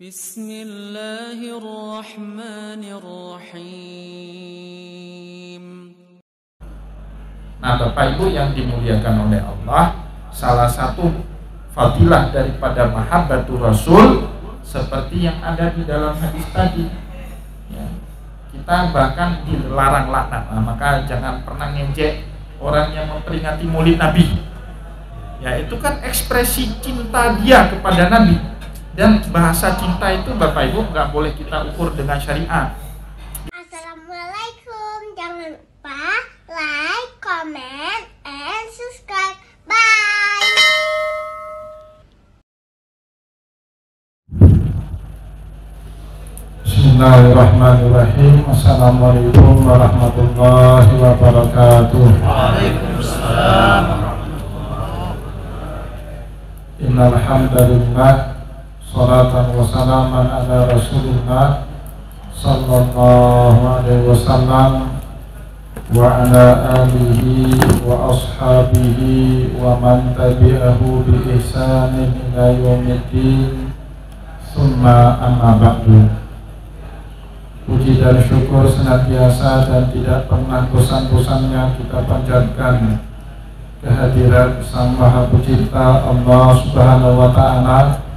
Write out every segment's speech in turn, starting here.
Bismillahirrahmanirrahim. Nah, Bapak Ibu yang dimuliakan oleh Allah, salah satu fadilah daripada mahabbatur Rasul seperti yang ada di dalam hadis tadi. Ya, kita bahkan dilarang laknat. Nah, maka jangan pernah ngejek orang yang memperingati Maulid Nabi. Ya, itu kan ekspresi cinta dia kepada Nabi. Dan bahasa cinta itu Bapak Ibu nggak boleh kita ukur dengan syariat. Assalamualaikum, jangan lupa like, comment, and subscribe. Bye. Bismillahirrahmanirrahim. Assalamualaikum warahmatullahi wabarakatuh. Waalaikumsalam. Innal hamdalillah, salatan wa salaman ala Rasulillah sallallahu alaihi wasallam wa ala alihi wa ashabihi wa man tabi'ahu bi ihsanin ila yaumiddin. Summa amma ba'du. Puji dan syukur senantiasa dan tidak pernah bosan-bosannya kita panjatkan kehadirat Sang Maha Pencipta Allah Subhanahu wa Ta'ala,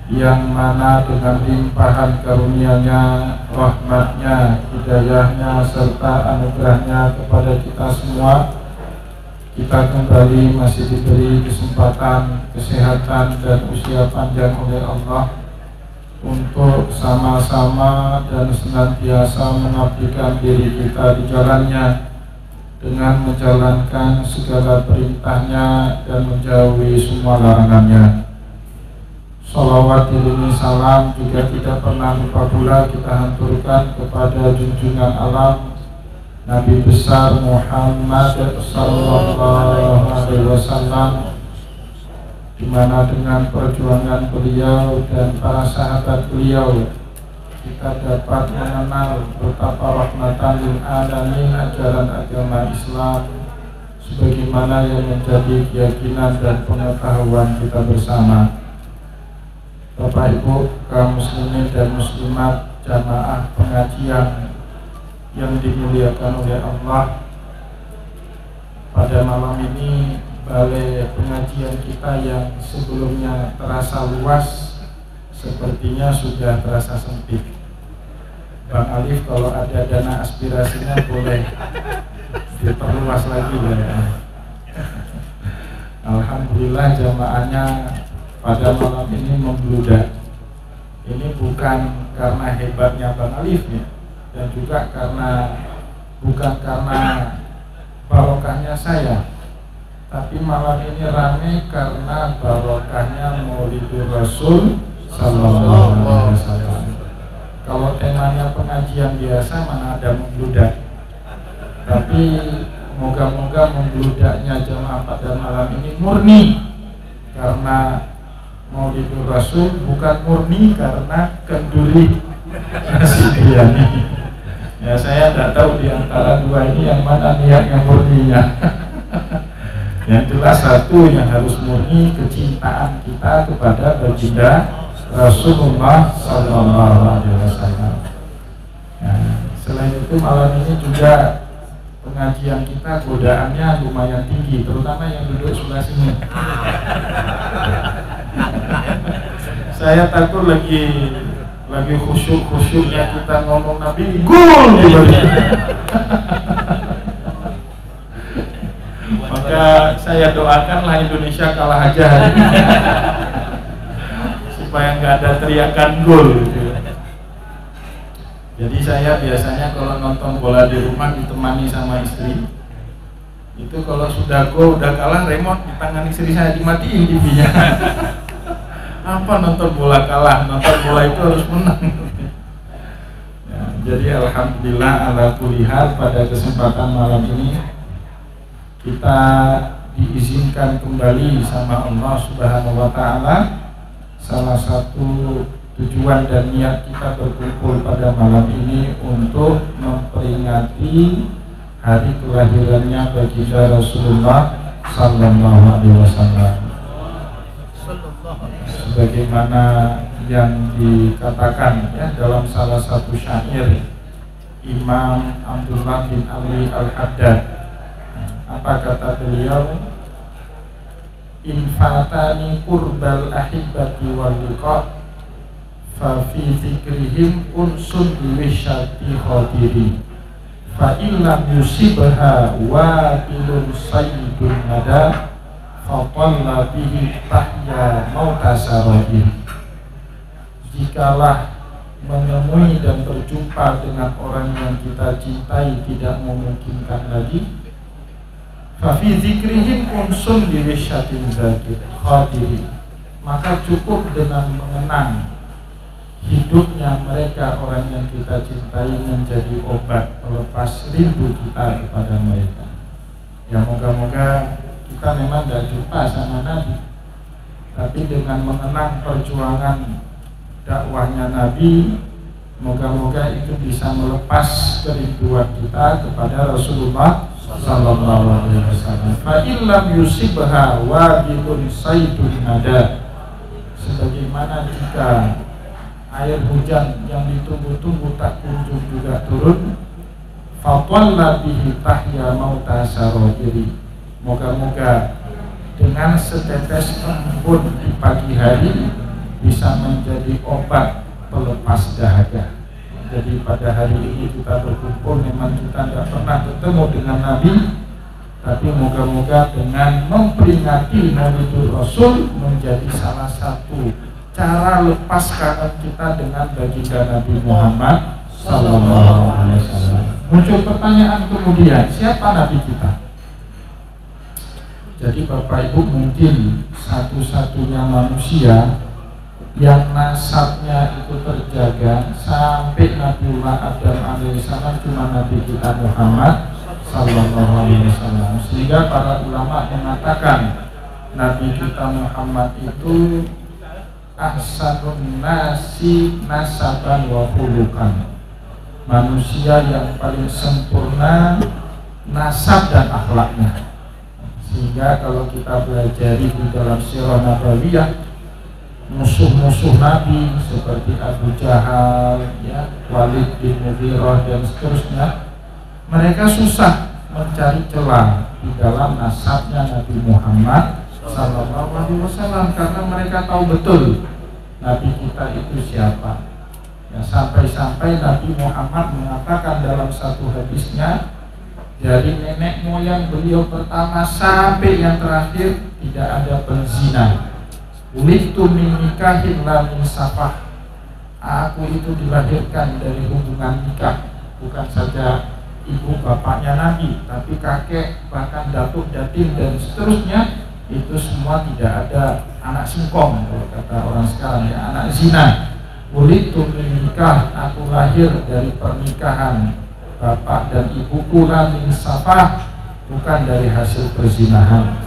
yang mana dengan limpahan karunia-Nya, rahmat-Nya, hidayah-Nya, serta anugerah-Nya kepada kita semua, kita kembali masih diberi kesempatan, kesehatan, dan usia panjang oleh Allah untuk sama-sama dan senantiasa mengabdikan diri kita di jalannya dengan menjalankan segala perintahnya dan menjauhi semua larangannya. Salawat diiringi salam juga tidak pernah lupa pula kita haturkan kepada junjungan alam Nabi besar Muhammad sallallahu alaihi wasallam, di mana dengan perjuangan beliau dan para sahabat beliau kita dapat mengenal betapa rahmatan lil alamin ajaran agama Islam sebagaimana yang menjadi keyakinan dan pengetahuan kita bersama. Bapak Ibu kaum muslimin dan muslimat, jamaah pengajian yang dimuliakan oleh Allah, pada malam ini balai pengajian kita yang sebelumnya terasa luas sepertinya sudah terasa sempit. Bang Alif, kalau ada dana aspirasinya boleh diperluas lagi ya. Alhamdulillah jamaahnya pada malam ini membludak. Ini bukan karena hebatnya Bang Alif ya, dan juga bukan karena barokahnya saya, tapi malam ini ramai karena barokahnya Maulidur Rasul sallallahu alaihi wasallam. Kalau temanya pengajian biasa mana ada membludak, tapi moga-moga membludaknya jamaah pada malam ini murni karena Maulidur Rasul, bukan murni karena kenduri nasi biryani. Ya, saya tidak tahu di antara dua ini yang mana niat yang murninya. Yang jelas satu yang harus murni kecintaan kita kepada baginda Rasulullah sallallahu alaihi wasallam. Nah, selain itu malam ini juga pengajian kita godaannya lumayan tinggi, terutama yang duduk sebelah sini. Saya takut lagi khusyuk-khusyuknya kita ngomong Nabi gol gitu. Maka saya doakanlah Indonesia kalah aja hari ini supaya nggak ada teriakan gol gitu. Jadi saya biasanya kalau nonton bola di rumah ditemani sama istri, itu kalau sudah gol, udah kalah, remote di tangan istri saya dimatiin TV-nya. Apa nonton bola kalah, nonton bola itu harus menang. Ya, jadi alhamdulillah ala kulli hal pada kesempatan malam ini kita diizinkan kembali sama Allah Subhanahu wa Ta'ala. Salah satu tujuan dan niat kita berkumpul pada malam ini untuk memperingati hari kelahirannya baginda Rasulullah sallallahu alaihi wasallam. Sebagaimana yang dikatakan ya dalam salah satu syair Imam Abdullah bin Ali Al-Haddad. Apa kata beliau? In fatani qurbal ahibbati wal liqa fa fi dzikrihim unsun biwishati khadiri fa illam yusibha wa bilun sayyidun nada fa qalla bihi tahya mautasarodi. Jikalah menemui dan berjumpa dengan orang yang kita cintai tidak memungkinkan lagi, fa fi dzikrihim unsun biwishyatin zakir khadiri, maka cukup dengan mengenang hidupnya mereka orang yang kita cintai menjadi obat melepas rindu kita kepada mereka. Ya moga-moga kita memang tidak jumpa sama Nabi, tapi dengan mengenang perjuangan dakwahnya Nabi, moga-moga itu bisa melepas kerinduan kita kepada Rasulullah sallallahu alaihi wasallam. Fa illam yusibha wabilun saydun nada, sebagaimana jika air hujan yang ditunggu-tunggu tak kunjung juga turun, fa qalla bihi tahya mautasarojiri, moga-moga dengan setetes embun di pagi hari bisa menjadi obat pelepas dahaga. Jadi pada hari ini kita berkumpul, memang kita tidak pernah bertemu dengan Nabi, tapi moga-moga dengan memperingati Maulidul Rasul menjadi salah satu cara lepas kangen kita dengan baginda Nabi Muhammad sallallahu alaihi wasallam. Muncul pertanyaan kemudian, siapa Nabi kita? Jadi Bapak Ibu, mungkin satu-satunya manusia yang nasabnya itu terjaga sampai Nabiullah Adam alaihissalam cuma Nabi kita Muhammad sallallahu alaihi wasallam. Sehingga para ulama mengatakan Nabi kita Muhammad itu ahsanun nasi nasaban wa khuluqan, manusia yang paling sempurna nasab dan akhlaknya. Sehingga kalau kita pelajari di dalam sirah nabawiyah, musuh-musuh Nabi seperti Abu Jahal, ya, Walid bin Mughirah dan seterusnya, mereka susah mencari celah di dalam nasabnya Nabi Muhammad sallallahu alaihi wasallam karena mereka tahu betul Nabi kita itu siapa. Ya, sampai-sampai Nabi Muhammad mengatakan dalam satu hadisnya, dari nenek moyang beliau pertama sampai yang terakhir tidak ada penzina. Ulitu min nikahin la min safah, aku itu dilahirkan dari hubungan nikah, bukan saja ibu bapaknya Nabi, tapi kakek, bahkan datuk, datin dan seterusnya, itu semua tidak ada anak singkong kalau kata orang sekarang, ya, anak zina. Ulitu min nikah, aku lahir dari pernikahan bapak dan ibuku, la min safah, bukan dari hasil perzinahan.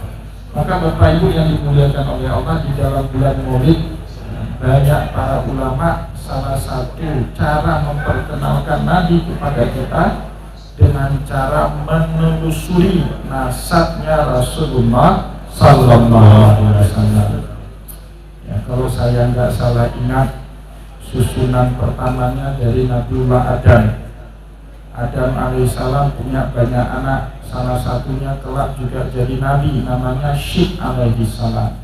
Maka Bapak Ibu yang dimuliakan oleh Allah, di dalam bulan Maulid banyak para ulama salah satu cara memperkenalkan Nabi kepada kita dengan cara menelusuri nasabnya Rasulullah sallallahu alaihi wasallam. Ya, kalau saya nggak salah ingat, susunan pertamanya dari Nabiullah Adam. Adam alaihissalam punya banyak anak, salah satunya kelak juga jadi nabi, namanya Syed alaihissalam.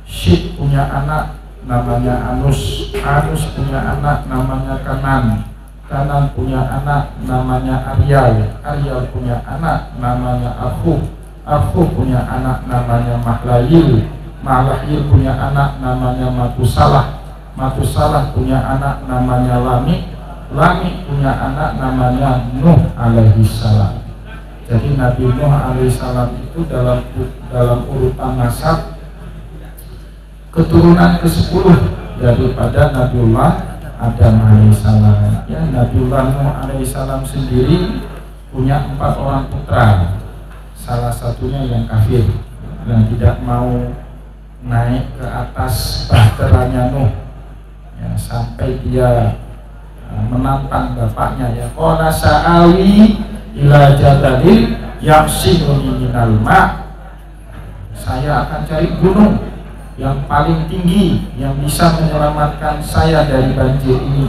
Syed punya anak namanya Anus, Anus punya anak namanya Kanan, Kanan punya anak namanya Aryal, Aryal punya anak namanya Akhu, Akhu punya anak namanya Mahlayil, Mahlayil punya anak namanya Matusalah, Matusalah punya anak namanya Lamik, Lamik punya anak namanya Nuh alaihissalam. Jadi Nabi Nuh alaihissalam itu dalam urutan nasab keturunan ke-10 daripada Nabiullah Adam alaihissalam. Ya, Nabiullah Nuh alaihissalam sendiri punya 4 orang putra, salah satunya yang kafir, yang tidak mau naik ke atas bahteranya Nuh, ya, sampai dia menantang bapaknya, ya, qala sa'awi ila jabalin yaqsimuni minal ma', saya akan cari gunung yang paling tinggi yang bisa menyelamatkan saya dari banjir ini.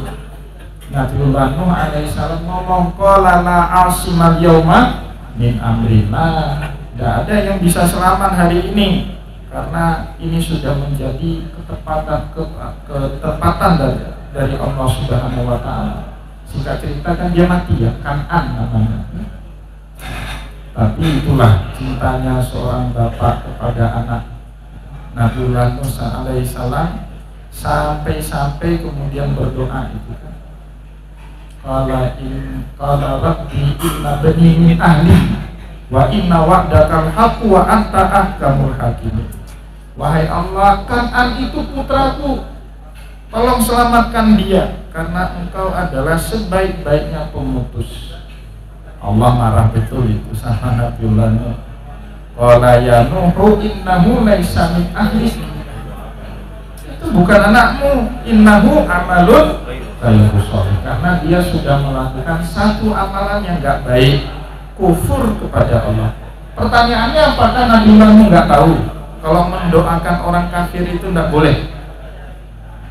Nabiullah Nuh alaihissalam ngomong, qala la asimal yauma min amrillah. Tidak ada yang bisa selamat hari ini, karena ini sudah menjadi ketepatan dari Allah Subhanahu wa Ta'ala. Singkat cerita kan dia mati ya, Kan'an namanya. Tapi itulah cintanya seorang bapak kepada anak. Nabiullah Musa alaihissalam sampai kemudian berdoa itu kan. Qala rabbi inna bani min ahli wa inna wa'dakal haqqu wa anta ahkamul hakimin. Wahai Allah, Kan'an itu putraku, tolong selamatkan dia, karena engkau adalah sebaik-baiknya pemutus. Allah marah betul itu sama Nabiullah Nuh. Qala ya Nuhu innahu laisa min ahli. Itu bukan anakmu, innahu amalun ghairu shalih, karena dia sudah melakukan satu amalan yang enggak baik, kufur kepada Allah. Pertanyaannya, apakah Nabiullah Nuh enggak tahu kalau mendoakan orang kafir itu enggak boleh?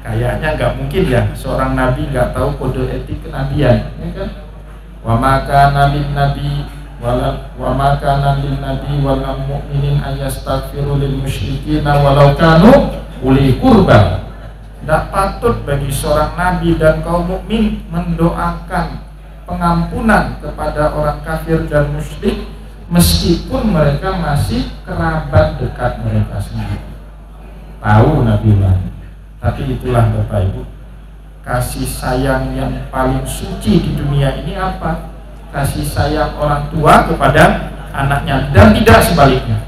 Kayaknya enggak mungkin ya, seorang nabi enggak tahu kode etik kenabian, ya kan? Wa maka nabi wal mu'minin ayastaghfiru lil musyrikin walau kanu uli qurba. Tidak patut bagi seorang nabi dan kaum mukmin mendoakan pengampunan kepada orang kafir dan musyrik meskipun mereka masih kerabat dekat mereka sendiri. Tahu Nabiullah. Tapi itulah Bapak Ibu, kasih sayang yang paling suci di dunia ini apa? Kasih sayang orang tua kepada anaknya, dan tidak sebaliknya.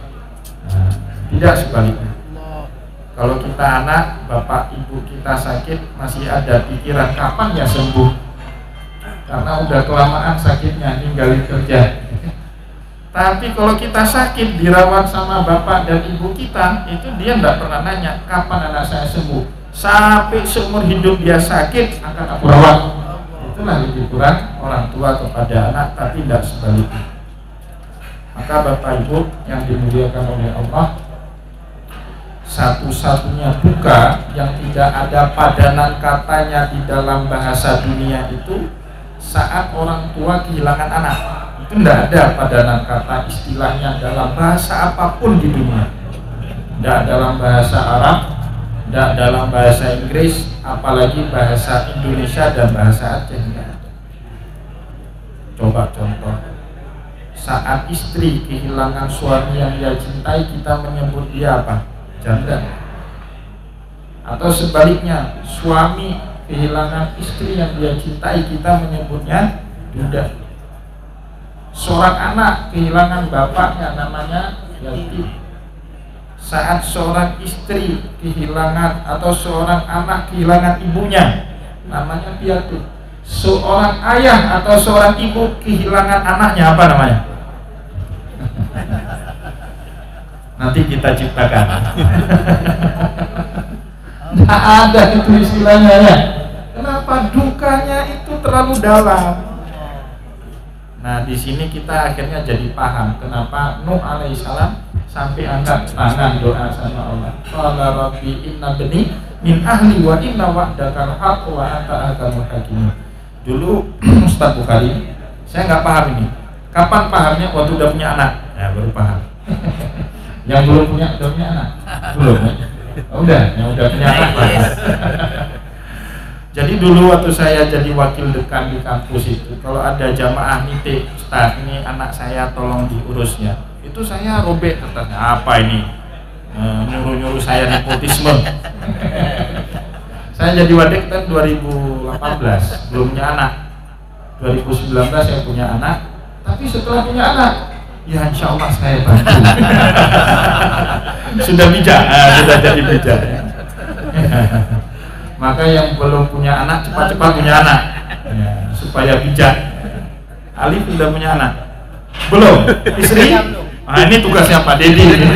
Nah, tidak sebaliknya. Kalau kita anak, bapak ibu kita sakit, masih ada pikiran kapan ya sembuh, karena udah kelamaan sakitnya, ninggalin kerja. Tapi kalau kita sakit, dirawat sama bapak dan ibu kita, itu dia tidak pernah nanya kapan anak saya sembuh. Sampai seumur hidup dia sakit, akan aku rawat. Itulah lebih kurang orang tua kepada anak, tapi tidak sebaliknya. Maka bapak ibu yang dimuliakan oleh Allah, satu-satunya duka yang tidak ada padanan katanya di dalam bahasa dunia itu saat orang tua kehilangan anak. Itu tidak ada padanan kata istilahnya dalam bahasa apapun di dunia. Tidak dalam bahasa Arab, tidak dalam bahasa Inggris, apalagi bahasa Indonesia dan bahasa Aceh. Coba contoh, saat istri kehilangan suami yang dia cintai, kita menyebut dia apa? Janda. Atau sebaliknya, suami kehilangan istri yang dia cintai, kita menyebutnya duda. Seorang anak kehilangan bapaknya, namanya yatim. Saat seorang istri kehilangan atau seorang anak kehilangan ibunya, namanya piatu. Seorang ayah atau seorang ibu kehilangan anaknya, apa namanya? Nanti kita ciptakan. Tidak ada itu istilahnya ya. Kenapa? Dukanya itu terlalu dalam. Nah, di sini kita akhirnya jadi paham kenapa Nuh alaihissalam sampai angkat tangan doa sama Allah. Qala rabbi inna bani min ahli wa inna wa'dakal haqq wa anta ahkamul hakimin. Dulu Ustaz Bukhari, saya nggak paham ini. Kapan pahamnya? Waktu udah punya anak. Ya, baru paham. Yang belum punya udah punya anak? Belum ya? Udah, yang udah punya anak paham. Jadi dulu waktu saya jadi wakil dekan di kampus itu, kalau ada jamaah nitip, Ustaz ini anak saya tolong diurusnya, itu saya robek kertasnya. Apa ini? Nyuruh-nyuruh saya nepotisme. Saya jadi wadik tahun 2018, belum punya anak. 2019 saya punya anak, tapi setelah punya anak, ya insya Allah saya bantu. Sudah bijak, sudah jadi bijak. Maka yang belum punya anak cepat-cepat punya anak ya, supaya bijak. Alif sudah punya anak? Belum? Istri? Ah, ini tugasnya Pak Dedi.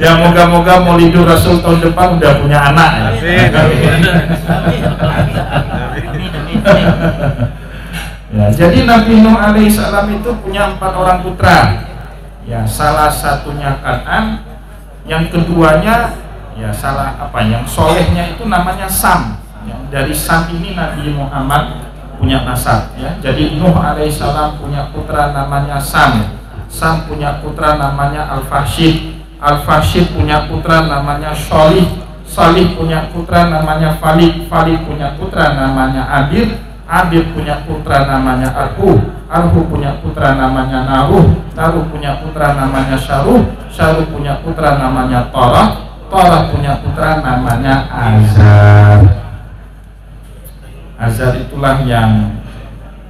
Ya moga-moga Maulidur Rasul tahun depan udah punya anak ya. Ya, jadi Nabi Nuh alaihissalam itu punya 4 orang putra. Ya, salah satunya Kan'an, Yang keduanya ya salah apa? Yang solehnya itu namanya Sam. Ya, dari Sam ini Nabi Muhammad punya nasab. Ya. Jadi Nuh alaihissalam punya putra namanya Sam. Sam punya putra namanya Al-Fashid. Al-Fashid punya putra namanya Sholih. Salih punya putra namanya Falid. Falid punya putra namanya Abid. Abid punya putra namanya Arhu. Arhu punya putra namanya Naruh. Naruh punya putra namanya Syaruh. Syaruh punya putra namanya Torah. Torah punya putra namanya Azar. Azar itulah yang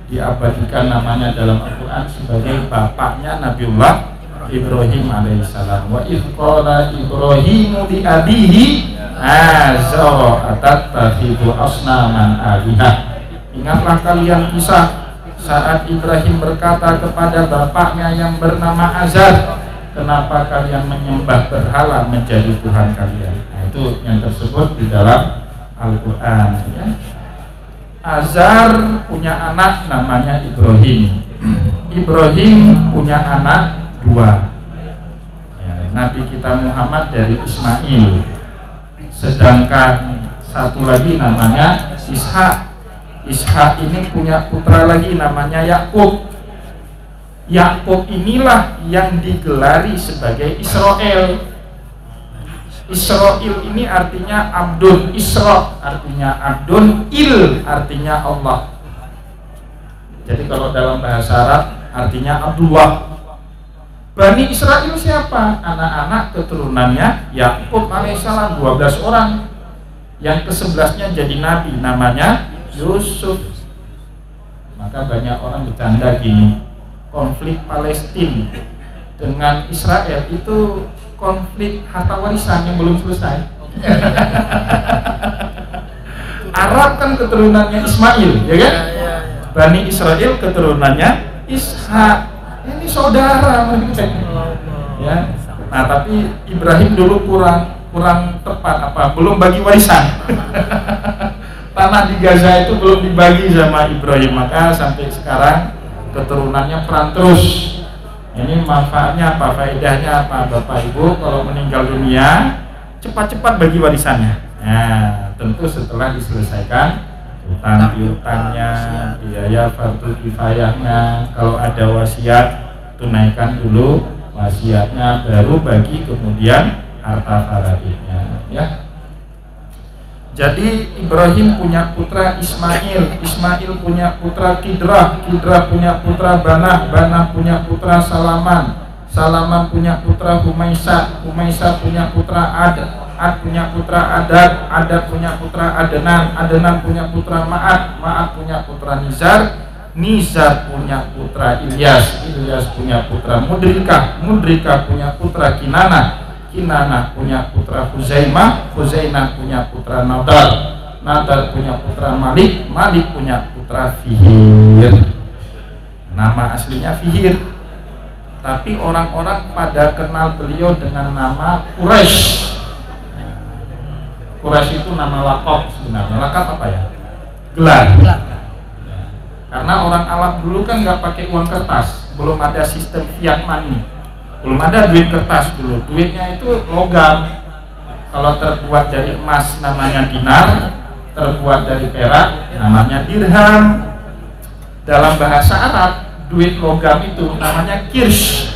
diabadikan namanya dalam Al-Quran sebagai bapaknya Nabiullah Ibrahim alaihissalam. Wa idh qala Ibrahimu li abihi azara atattakhidhu asnaman alihah. Ingatlah kalian kisah saat Ibrahim berkata kepada bapaknya yang bernama Azar, kenapa kalian menyembah berhala menjadi Tuhan kalian? Nah, itu yang tersebut di dalam Al-Quran ya. Azar punya anak namanya Ibrahim. Ibrahim punya anak dua ya, Nabi kita Muhammad dari Ismail. Sedangkan satu lagi namanya Ishak. Ishak ini punya putra lagi namanya Yakub. Yakub inilah yang digelari sebagai Israel. Israel ini artinya Abdun. Isra artinya Abdun. Il artinya Allah. Jadi kalau dalam bahasa Arab artinya Abdullah. Bani Israel siapa? Anak-anak keturunannya Yakub alaihissalam 12 orang. Yang ke-11-nya jadi nabi namanya Yusuf. Maka banyak orang bercanda gini, konflik Palestina dengan Israel itu konflik harta warisan yang belum selesai. Arab kan keturunannya Ismail, ya kan? Bani Israel keturunannya Ishak. Ini saudara mereka. Ya. Nah, tapi Ibrahim dulu kurang tepat apa? Belum bagi warisan. Tanah di Gaza itu belum dibagi sama Ibrahim, maka sampai sekarang keturunannya perang terus. Ini manfaatnya apa? Faedahnya apa? Bapak Ibu kalau meninggal dunia cepat-cepat bagi warisannya. Nah, tentu setelah diselesaikan utang piutangnya, biaya fardu kifayahnya. Kalau ada wasiat, tunaikan dulu wasiatnya, baru bagi kemudian harta faraidnya. Ya. Jadi Ibrahim punya putra Ismail, Ismail punya putra Kidrah, Kidrah punya putra Banah, Banah punya putra Salaman, Salaman punya putra Humaisa, Humaisa punya putra Ad, Ad punya putra Adad, Adad punya putra Adnan, Adnan punya putra Ma'ad, Ma'ad punya putra Nizar, Nizar punya putra Ilyas, Ilyas punya putra Mudrikah, Mudrikah punya putra Kinanah, Kinanah punya putra Huzaimah, Huzaimah punya putra Nadar, Nadar punya putra Malik, Malik punya putra Fihir. Nama aslinya Fihir, tapi orang-orang pada kenal beliau dengan nama Quraisy. Quraisy itu nama lakop sebenarnya. Lakop apa ya? Gelar. Karena orang Arab dulu kan nggak pakai uang kertas, belum ada sistem fiat money, belum ada duit kertas dulu. Duitnya itu logam. Kalau terbuat dari emas namanya dinar, terbuat dari perak namanya dirham. Dalam bahasa Arab, duit logam itu namanya kirsh.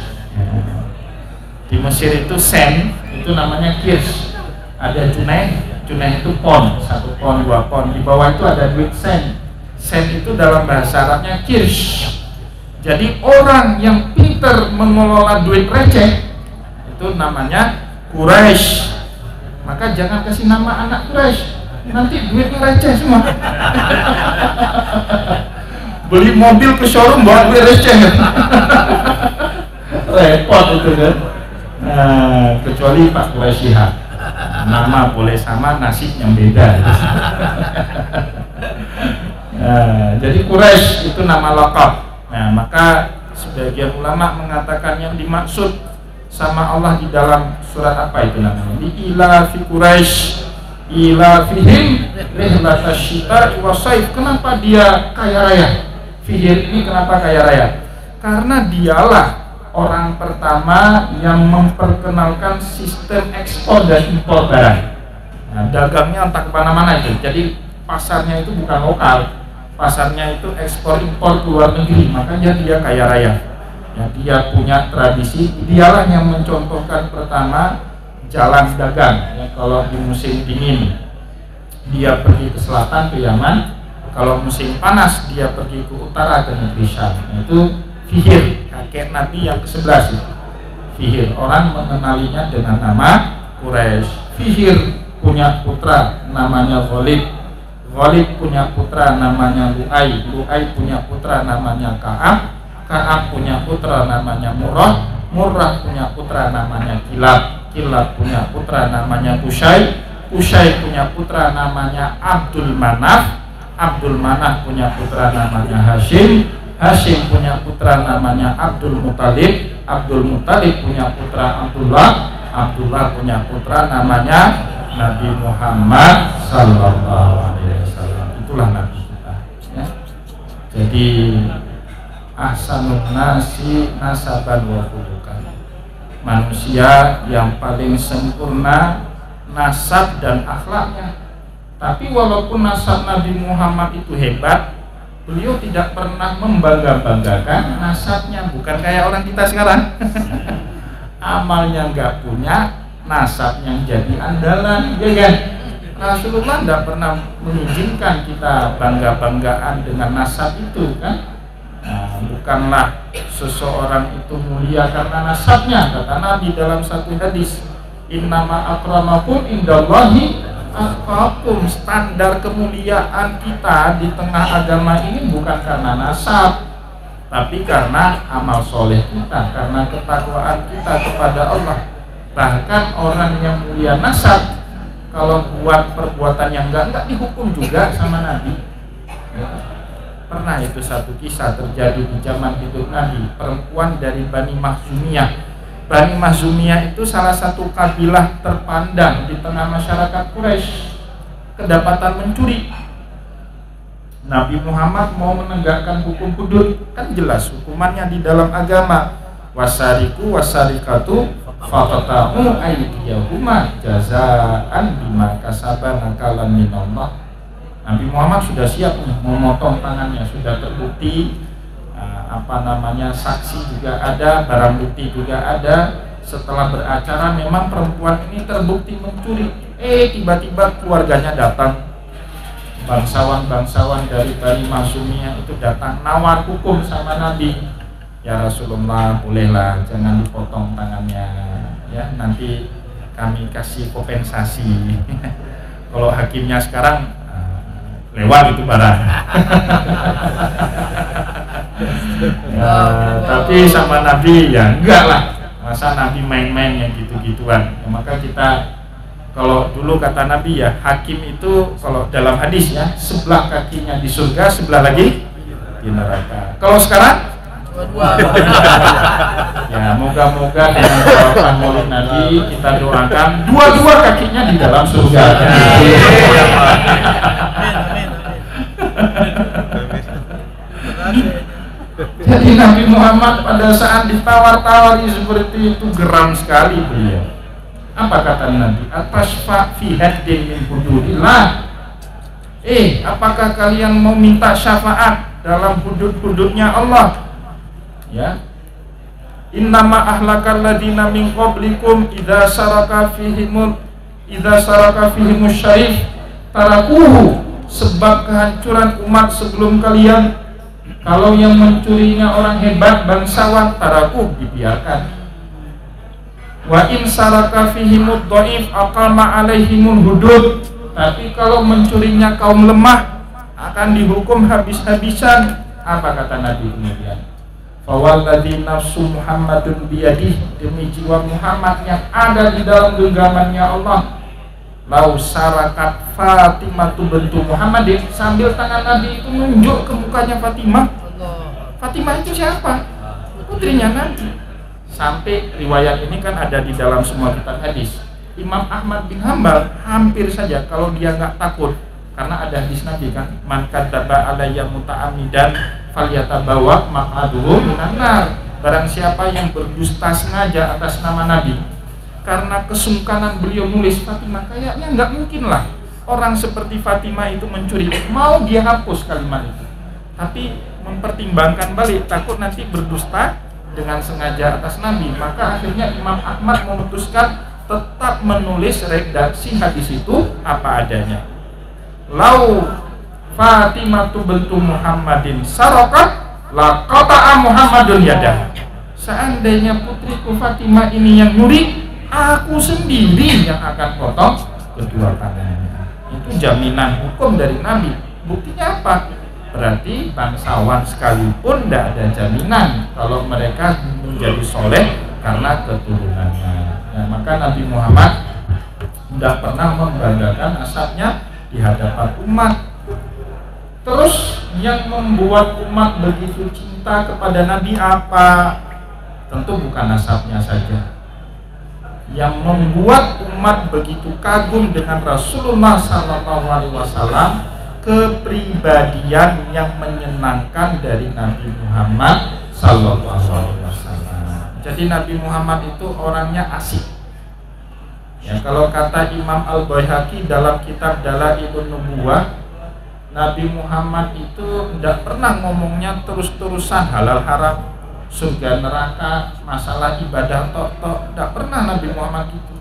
Di Mesir itu sen, itu namanya kirsh. Ada junai, junai itu pon, 1 pon, 2 pon. Di bawah itu ada duit sen. Sen itu dalam bahasa Arabnya kirsh. Jadi orang yang pintar mengelola duit receh itu namanya Quraisy. Maka jangan kasih nama anak Quraisy, nanti duitnya receh semua. Beli mobil ke showroom bawa duit receh. Repot itu kan. Nah, kecuali Pak Quraisy, nama boleh sama, nasib yang beda. Nah, jadi Quraisy itu nama laqab. Nah, maka sebagian ulama mengatakan yang dimaksud sama Allah di dalam surat apa itu namanya? Di ila fi Quraisy ila fihim rihlatasyita wa saif. Kenapa dia kaya raya? Fihir ini kenapa kaya raya? Karena dialah orang pertama yang memperkenalkan sistem ekspor dan impor barang. Nah, dagangnya entah kemana-mana itu. Jadi pasarnya itu bukan lokal, pasarnya itu ekspor impor ke luar negeri. Makanya dia kaya raya. Ya, dia punya tradisi. Dialah yang mencontohkan pertama jalan dagang. Ya, kalau di musim dingin dia pergi ke selatan, ke Yaman. Kalau musim panas dia pergi ke utara, ke negeri Syam. Itu Fihir, kakek Nabi yang ke-11 itu. Fihir, orang mengenalinya dengan nama Quraisy. Fihir punya putra namanya Ghalib. Ghalib punya putra namanya Lu'ay. Lu'ay punya putra namanya Ka'ab. Ka'ab punya putra namanya Murrah. Murrah punya putra namanya Kilab. Kilab punya putra namanya Qusay. Qusay punya putra namanya Abdul Manaf. Abdul Manaf punya putra namanya Hashim. Hashim punya putra namanya Abdul Muthalib. Abdul Muthalib punya putra Abdullah. Abdullah punya putra namanya Nabi Muhammad Sallallahu Alaihi Wasallam. Itulah Nabi kita, ya. Jadi ahsanun nasi nasaban wa khuluqan, manusia yang paling sempurna nasab dan akhlaknya. Tapi walaupun nasab Nabi Muhammad itu hebat, beliau tidak pernah membangga-banggakan nasabnya. Bukan kayak orang kita sekarang amalnya nggak punya, nasabnya jadi andalan, ya kan? Rasulullah tidak pernah mengizinkan kita bangga-banggaan dengan nasab itu, kan? Nah, bukanlah seseorang itu mulia karena nasabnya. Kata Nabi dalam satu hadis, innama akramakum indallahi atqakum. Standar kemuliaan kita di tengah agama ini bukan karena nasab, tapi karena amal soleh kita, karena ketakwaan kita kepada Allah. Bahkan orang yang mulia nasab, kalau buat perbuatan yang enggak dihukum juga sama Nabi, ya. Pernah itu satu kisah terjadi di zaman hidup Nabi. Perempuan dari Bani Makhzumiyah. Bani Makhzumiyah itu salah satu kabilah terpandang di tengah masyarakat Quraisy, kedapatan mencuri. Nabi Muhammad mau menegakkan hukum hudud, kan jelas hukumannya di dalam agama. Wasariku wasarikatu faqata'u aydiyahuma jazaan bima kasaba nakalan minallah. Nabi Muhammad sudah siap nih memotong tangannya, sudah terbukti saksi juga ada, barang bukti juga ada. Setelah beracara memang perempuan ini terbukti mencuri. Tiba-tiba keluarganya datang, bangsawan dari Bani Makhzumiyah itu datang nawar hukum sama Nabi. Ya Rasulullah, bolehlah jangan dipotong tangannya, ya nanti kami kasih kompensasi. Kalau hakimnya sekarang lewat itu barang. Ya, tapi sama Nabi ya enggak lah. Masa Nabi main-main yang gitu-gituan. Ya, maka kita, kalau dulu kata Nabi ya, hakim itu kalau dalam hadis ya, sebelah kakinya di surga, sebelah lagi di neraka. Kalau sekarang ya moga-moga dengan doakan Maulid Nabi kita doakan dua-dua kakinya di dalam surga. Jadi Nabi Muhammad pada saat ditawar-tawari seperti itu geram sekali beliau. Apa kata Nabi? Atasfa fi haddin min hududillah. Apakah kalian mau minta syafaat dalam hudud-hududnya Allah? Ya, innama ahlakal ladina min qablikum idza saraka fihimus syarif tarakuhu. Sebab kehancuran umat sebelum kalian, kalau yang mencurinya orang hebat bangsawan, tarakuh, dibiarkan. Wa in saraka fihimud dhaif aqama alaihimul hudud. Tapi kalau mencurinya kaum lemah akan dihukum habis-habisan. Apa kata Nabi kemudian? Fawalladzi nafsu Muhammadun biyadih, demi jiwa Muhammad yang ada di dalam genggamannya Allah, lau sarakat Fatimah bintu Muhammadin, sambil tangan Nabi itu nunjuk ke mukanya Fatimah. Fatimah itu siapa? Putrinya Nabi. Sampai riwayat ini kan ada di dalam semua kitab hadis. Imam Ahmad bin Hanbal hampir saja kalau dia nggak takut, karena ada hadis Nabi kan, man kadzaba alayya muta'ammidan falyatabawa maq'aduhu minan nar. barang siapa yang berdusta sengaja atas nama Nabi, karena kesungkanan beliau nulis Fatimah, kayaknya nggak mungkin lah orang seperti Fatimah itu mencuri. Mau dia hapus kalimat itu, tapi mempertimbangkan balik, takut nanti berdusta dengan sengaja atas Nabi. Maka akhirnya Imam Ahmad memutuskan tetap menulis redaksi hadis itu apa adanya. Lau Fatimah bintu Muhammadin sarakat la qata'a Muhammadun yadah. Seandainya putriku Fatimah ini yang nyuri, aku sendiri yang akan potong kedua tangannya. Itu jaminan hukum dari Nabi. Buktinya apa? Berarti bangsawan sekalipun tidak ada jaminan kalau mereka menjadi soleh karena keturunannya. Nah, maka Nabi Muhammad tidak pernah membanggakan nasabnya di hadapan umat. Terus yang membuat umat begitu cinta kepada Nabi apa? Tentu bukan nasabnya saja. Yang membuat umat begitu kagum dengan Rasulullah SAW, kepribadian yang menyenangkan dari Nabi Muhammad SAW. Jadi Nabi Muhammad itu orangnya asik. Ya, kalau kata Imam Al-Baihaqi dalam kitab Dalailun Nubuwah, Nabi Muhammad itu tidak pernah ngomongnya terus-terusan halal haram, surga neraka, masalah ibadah tok-tok. Tidak pernah Nabi Muhammad itu.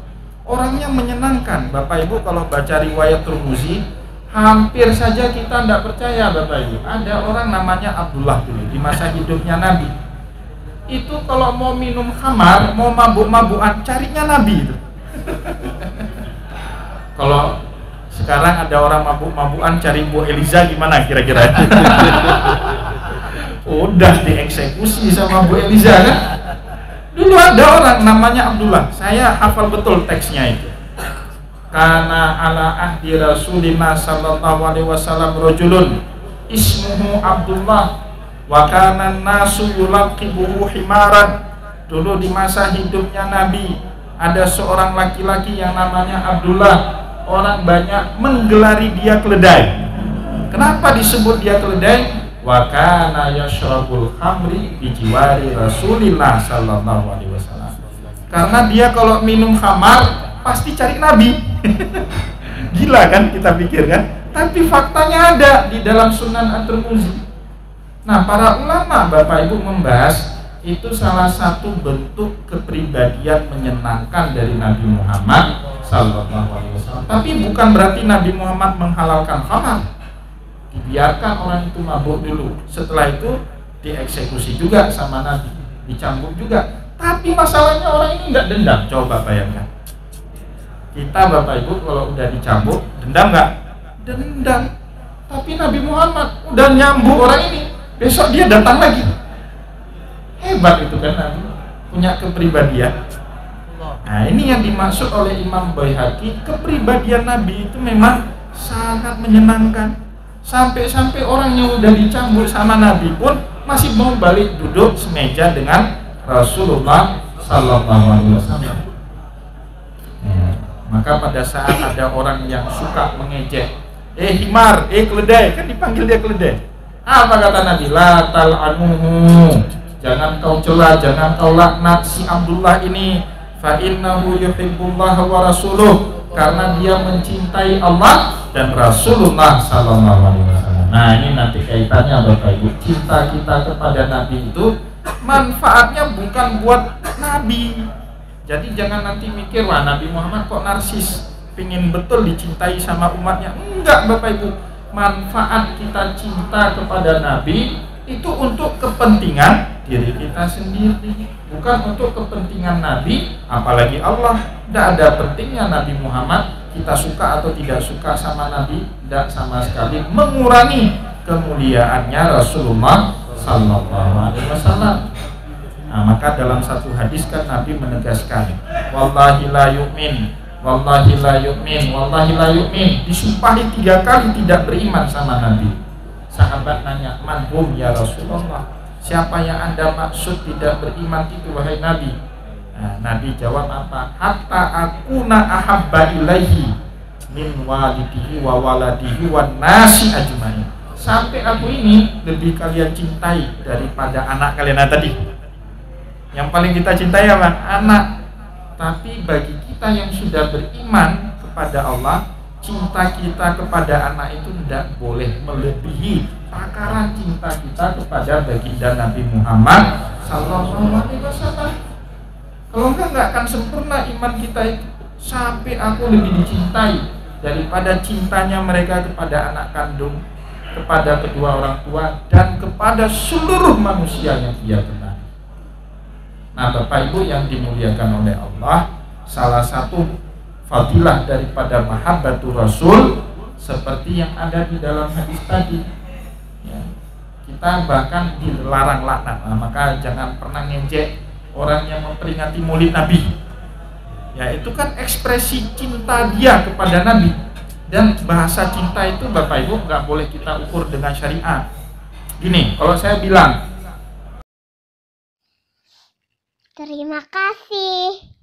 Orangnya menyenangkan. Bapak Ibu kalau baca riwayat Tirmizi, hampir saja kita tidak percaya Bapak Ibu. Ada orang namanya Abdullah dulu di masa hidupnya Nabi. Itu kalau mau minum khamar, mau mabuk-mabukan, carinya Nabi itu. Kalau sekarang ada orang mabuk-mabukan cari Bu Eliza, gimana kira-kira? Udah dieksekusi sama Bu Eliza kan? Dulu ada orang namanya Abdullah, saya hafal betul teksnya itu. Karena ala ahdi Rasulillah sallallahu alaihi wasallam rajulun ismuhu Abdullah wa kana nasu yulaqibuhu himaran. Dulu di masa hidupnya Nabi ada seorang laki-laki yang namanya Abdullah. Orang banyak menggelari dia keledai. Kenapa disebut dia keledai? Wa kana yashrabul khamri bi jiwari Rasulillah sallallahu alaihi wasallam. Karena dia kalau minum khamar pasti cari Nabi. Gila kan kita pikir kan? Tapi faktanya ada di dalam Sunan At-Tirmizi. Nah, para ulama Bapak Ibu membahas itu salah satu bentuk kepribadian menyenangkan dari Nabi Muhammad sallallahu alaihi wasallam. Tapi bukan berarti Nabi Muhammad menghalalkan khamar. Dibiarkan orang itu mabuk dulu. Setelah itu dieksekusi juga sama Nabi, dicambuk juga. Tapi masalahnya orang ini nggak dendam. Coba bayangkan. Kita Bapak Ibu kalau udah dicambuk, dendam nggak? Dendam. Tapi Nabi Muhammad udah nyambuk orang ini, besok dia datang lagi. Hebat itu kan Nabi, punya kepribadian. Nah, ini yang dimaksud oleh Imam Baihaqi, kepribadian Nabi itu memang sangat menyenangkan. Sampai-sampai orang yang udah dicambuk sama Nabi pun masih mau balik duduk semeja dengan Rasulullah sallallahu alaihi wasallam. Maka pada saat ada orang yang suka mengejek, himar, keledai, kan dipanggil dia keledai. Apa kata Nabi? La tal'anuhu, jangan kau cela, jangan kau laknat si Abdullah ini. Fa innahu yuhibbullah wa rasuluh, karena dia mencintai Allah dan Rasulullah sallallahu alaihi wasallam. Nah, ini nanti kaitannya Bapak Ibu. Cinta kita kepada Nabi itu manfaatnya bukan buat Nabi. Jadi jangan nanti mikir, wah Nabi Muhammad kok narsis, pingin betul dicintai sama umatnya. Enggak Bapak Ibu, manfaat kita cinta kepada Nabi itu untuk kepentingan diri kita sendiri, bukan untuk kepentingan Nabi, apalagi Allah. Tidak ada pentingnya Nabi Muhammad, kita suka atau tidak suka sama Nabi, tidak sama sekali mengurangi kemuliaannya Rasulullah sallallahu alaihi wasallam. Nah, maka dalam satu hadis kan Nabi menegaskan, wallahi la yu'min, wallahi la yu'min, wallahi la yu'min. Disumpahi 3 kali tidak beriman sama Nabi. Sahabat nanya, manhum ya Rasulullah, siapa yang Anda maksud tidak beriman itu wahai Nabi? Nah, Nabi jawab apa? Hatta akuna ahabba ilaihi min walidihi wa waladihi wa nasi ajmain. Sampai aku ini lebih kalian cintai daripada anak kalian tadi. Yang paling kita cintai apa? Anak. Tapi bagi kita yang sudah beriman kepada Allah, cinta kita kepada anak itu tidak boleh melebihi takaran cinta kita kepada baginda Nabi Muhammad Sallallahu Alaihi Wasallam. Kalau enggak akan sempurna iman kita itu. Sampai aku lebih dicintai daripada cintanya mereka kepada anak kandung, kepada kedua orang tua, dan kepada seluruh manusia yang dia kenal. Nah, Bapak Ibu yang dimuliakan oleh Allah, salah satu fadilah daripada mahabbatur Rasul seperti yang ada di dalam hadis tadi, ya, kita bahkan dilarang laknat. Nah, maka jangan pernah ngejek orang yang memperingati Maulid Nabi. Ya, itu kan ekspresi cinta dia kepada Nabi. Dan bahasa cinta itu Bapak Ibu nggak boleh kita ukur dengan syariat. Gini, kalau saya bilang Terima kasih.